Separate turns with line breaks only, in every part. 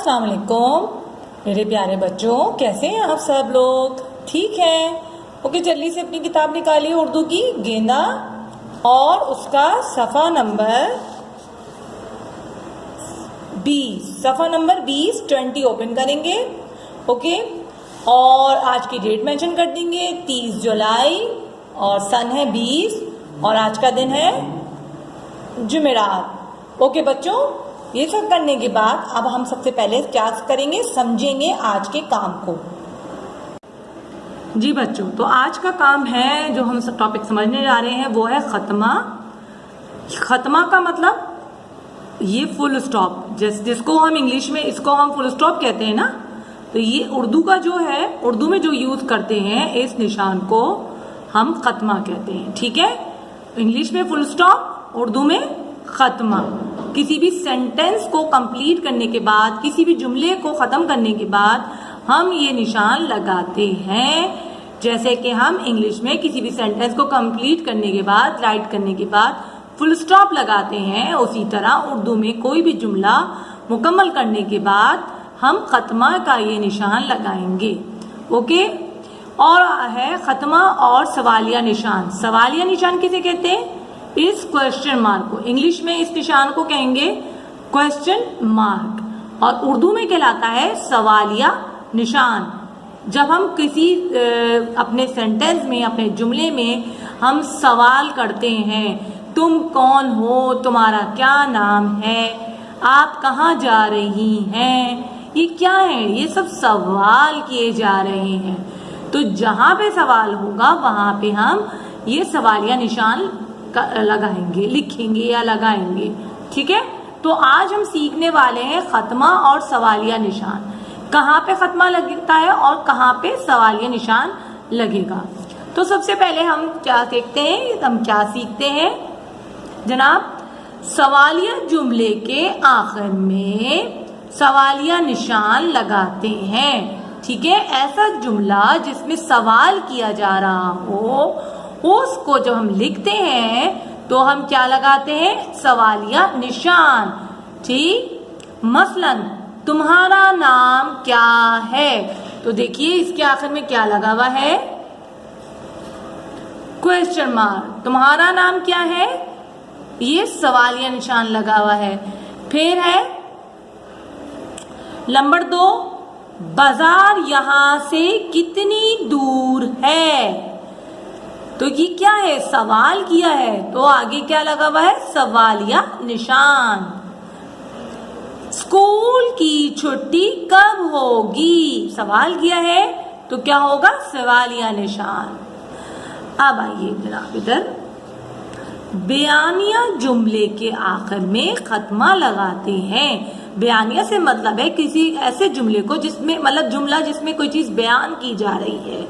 अस्सलाम वालेकुम मेरे प्यारे बच्चों, कैसे हैं आप सब लोग? ठीक हैं? ओके, जल्दी से अपनी किताब निकालिए उर्दू की गेंदा और उसका सफ़ा नंबर 20 20 ओपन करेंगे। ओके, और आज की डेट मेंशन कर देंगे 30 जुलाई और सन है 20 और आज का दिन है जुमेरात। ओके बच्चों, ये सब करने के बाद अब हम सबसे पहले क्या करेंगे, समझेंगे आज के काम को। जी बच्चों, तो आज का काम है जो हम सब टॉपिक समझने जा रहे हैं वो है खत्मा। खत्मा का मतलब ये फुल स्टॉप, जिसको हम इंग्लिश में इसको हम फुल स्टॉप कहते हैं ना, तो ये उर्दू का जो है, उर्दू में जो यूज करते हैं इस निशान को हम खत्मा कहते हैं। ठीक है, इंग्लिश में फुल स्टॉप, उर्दू में खत्मा। किसी भी सेंटेंस को कंप्लीट करने के बाद, किसी भी जुमले को खत्म करने के बाद हम ये निशान लगाते हैं। जैसे कि हम इंग्लिश में किसी भी सेंटेंस को कंप्लीट करने के बाद, राइट करने के बाद फुल स्टॉप लगाते हैं, उसी तरह उर्दू में कोई भी जुमला मुकम्मल करने के बाद हम खत्मा का ये निशान लगाएंगे। ओके, और है खत्मा और सवालिया निशान। सवालिया निशान किसे कहते हैं? इस क्वेश्चन मार्क को, इंग्लिश में इस निशान को कहेंगे क्वेश्चन मार्क और उर्दू में कहलाता है सवालिया निशान। जब हम किसी अपने सेंटेंस में, अपने जुमले में हम सवाल करते हैं, तुम कौन हो, तुम्हारा क्या नाम है, आप कहाँ जा रही हैं, ये क्या है, ये सब सवाल किए जा रहे हैं। तो जहां पे सवाल होगा वहां पे हम ये सवालिया निशान लगाएंगे, लिखेंगे या लगाएंगे। ठीक है, तो आज हम सीखने वाले हैं खत्मा और सवालिया निशान। कहाँ पे खत्मा लगता है और कहाँ पे सवालिया निशान लगेगा। तो सबसे पहले हम क्या देखते हैं, हम क्या सीखते हैं जनाब, सवालिया जुमले के आखिर में सवालिया निशान लगाते हैं। ठीक है, ऐसा जुमला जिसमें सवाल किया जा रहा हो उसको जब हम लिखते हैं तो हम क्या लगाते हैं, सवालिया निशान। ठीक, मसलन तुम्हारा नाम क्या है, तो देखिए इसके आखिर में क्या लगा हुआ है, क्वेश्चन मार्क। तुम्हारा नाम क्या है, ये सवालिया निशान लगा हुआ है। फिर है नंबर 2, बाजार यहां से कितनी दूर है, तो ये क्या है, सवाल किया है तो आगे क्या लगा हुआ है, सवालिया निशान। स्कूल की छुट्टी कब होगी, सवाल किया है तो क्या होगा, सवालिया निशान। अब आइए जनाब इधर, बयानिया जुमले के आखिर में खत्मा लगाते हैं। बयानिया से मतलब है किसी ऐसे जुमले को जिसमें, मतलब जुमला जिसमें कोई चीज बयान की जा रही है,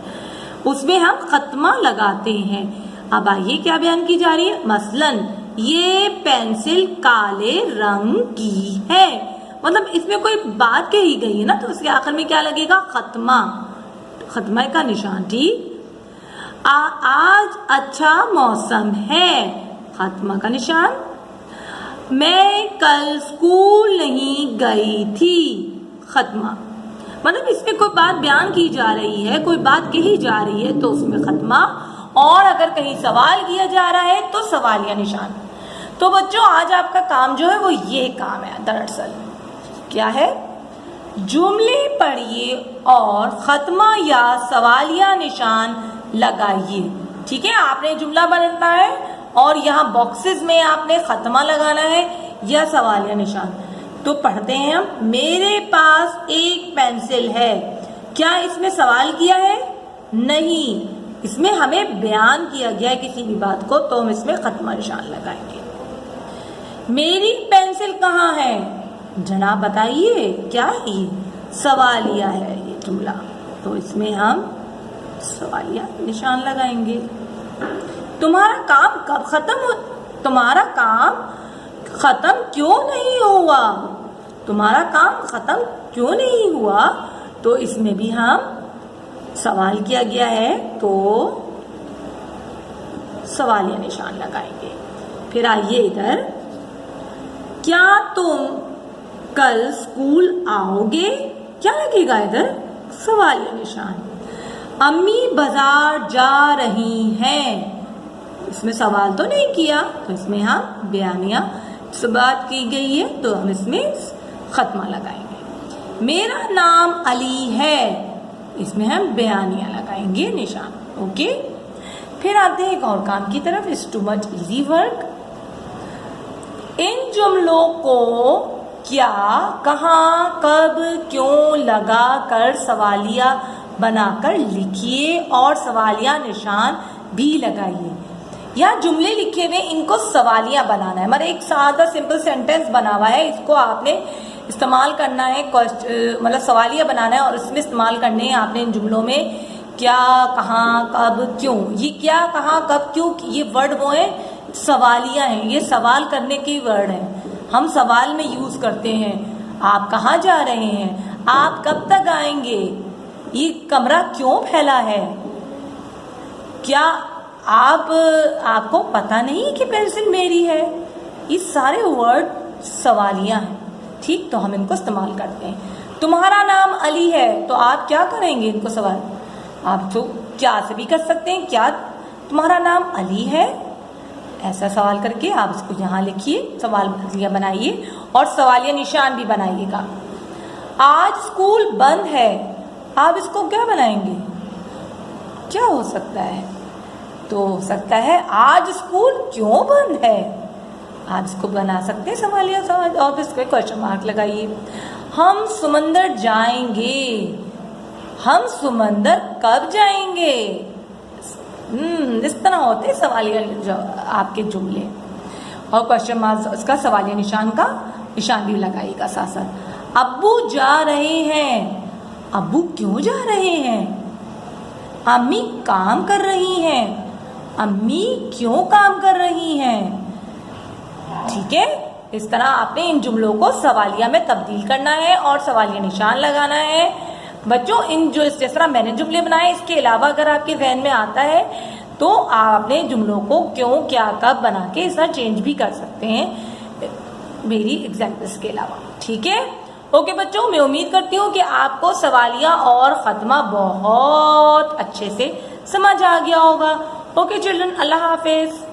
उसमें हम खत्मा लगाते हैं। अब आइए क्या बयान की जा रही है, मसलन ये पेंसिल काले रंग की है, मतलब इसमें कोई बात कही गई है ना, तो उसके आखिर में क्या लगेगा, खत्मा, खत्मा का निशान। ठीक, आज अच्छा मौसम है, खत्मा का निशान। मैं कल स्कूल नहीं गई थी, खत्मा, मतलब इसमें कोई बात बयान की जा रही है, कोई बात कही जा रही है तो उसमें खत्मा, और अगर कहीं सवाल किया जा रहा है तो सवालिया निशान। तो बच्चों आज आपका काम जो है वो ये काम है, दरअसल क्या है, जुमले पढ़िए और खत्मा या सवालिया निशान लगाइए। ठीक है, आपने जुमला बनाना है और यहाँ बॉक्सेस में आपने खत्मा लगाना है या सवालिया निशान। तो पढ़ते हैं हम, मेरे पास एक पेंसिल है, क्या इसमें सवाल किया है, नहीं, इसमें हमें बयान किया गया है किसी भी बात को, तो हम इसमें खत्मा निशान लगाएंगे। मेरी पेंसिल कहाँ है, जनाब बताइए क्या है ये, सवालिया है ये जुमला, तो इसमें हम सवालिया निशान लगाएंगे। तुम्हारा काम कब खत्म हो, तुम्हारा काम खत्म क्यों नहीं हुआ, तुम्हारा काम खत्म क्यों नहीं हुआ, तो इसमें भी हम सवाल किया गया है तो सवालिया निशान लगाएंगे। फिर आइए इधर, क्या तुम कल स्कूल आओगे? क्या लगेगा इधर? सवालिया निशान। अम्मी बाजार जा रही हैं। इसमें सवाल तो नहीं किया, तो इसमें हम बयानिया से बात की गई है, तो हम इसमें खत्मा लगाएंगे। मेरा नाम अली है, इसमें हम बयानिया लगाएंगे निशान। ओके, फिर आते हैं एक और काम की तरफ। It's too much easy work. इन जुमलों को क्या, कहाँ, कब, क्यों लगा कर सवालिया बनाकर लिखिए और सवालिया निशान भी लगाइए। यहाँ जुमले लिखे हुए, इनको सवालिया बनाना है। मतलब एक सादा सिंपल सेंटेंस बना हुआ है, इसको आपने इस्तेमाल करना है, मतलब सवालिया बनाना है और इसमें इस्तेमाल करने हैं आपने इन जुमलों में क्या, कहाँ, कब, क्यों। ये क्या, कहाँ, कब, क्यों, ये वर्ड वो है सवालिया हैं, ये सवाल करने के वर्ड हैं, हम सवाल में यूज करते हैं। आप कहाँ जा रहे हैं? आप कब तक आएंगे? ये कमरा क्यों फैला है? क्या आपको पता नहीं कि पेंसिल मेरी है? ये सारे वर्ड सवालिया हैं, ठीक, तो हम इनको इस्तेमाल करते हैं। तुम्हारा नाम अली है, तो आप क्या करेंगे? इनको सवाल आप तो क्या से भी कर सकते हैं, क्या तुम्हारा नाम अली है? ऐसा सवाल करके आप इसको यहाँ लिखिए, सवालिया बनाइए और सवालिया निशान भी बनाइएगा। आज स्कूल बंद है, आप इसको क्या बनाएंगे? क्या हो सकता है? तो हो सकता है आज स्कूल क्यों बंद है, आप इसको बना सकते हैं सवालिया सवाल और इसको क्वेश्चन मार्क लगाइए। हम समंदर जाएंगे, हम समंदर कब जाएंगे? इस तरह होते हैं सवालिया आपके जुमले और क्वेश्चन मार्क इसका सवालिया निशान का निशान भी लगाइएगा साथ साथ। अब्बू जा रहे हैं, अब्बू क्यों जा रहे हैं? अम्मी काम कर रही हैं, अम्मी क्यों काम कर रही हैं? ठीक है, इस तरह आपने इन जुमलों को सवालिया में तब्दील करना है और सवालिया निशान लगाना है। बच्चों, इन जो जिस तरह मैंने जुमले बनाए, इसके अलावा अगर आपके ज़हन में आता है तो आप अपने जुमलों को क्यों, क्या, कब बना के इस तरह चेंज भी कर सकते हैं मेरी एग्जाम्पल्स के अलावा। ठीक है, ओके बच्चों, मैं उम्मीद करती हूँ कि आपको सवालिया और खत्मा बहुत अच्छे से समझ आ गया होगा। ओके चिल्ड्रन, अल्लाह हाफिज।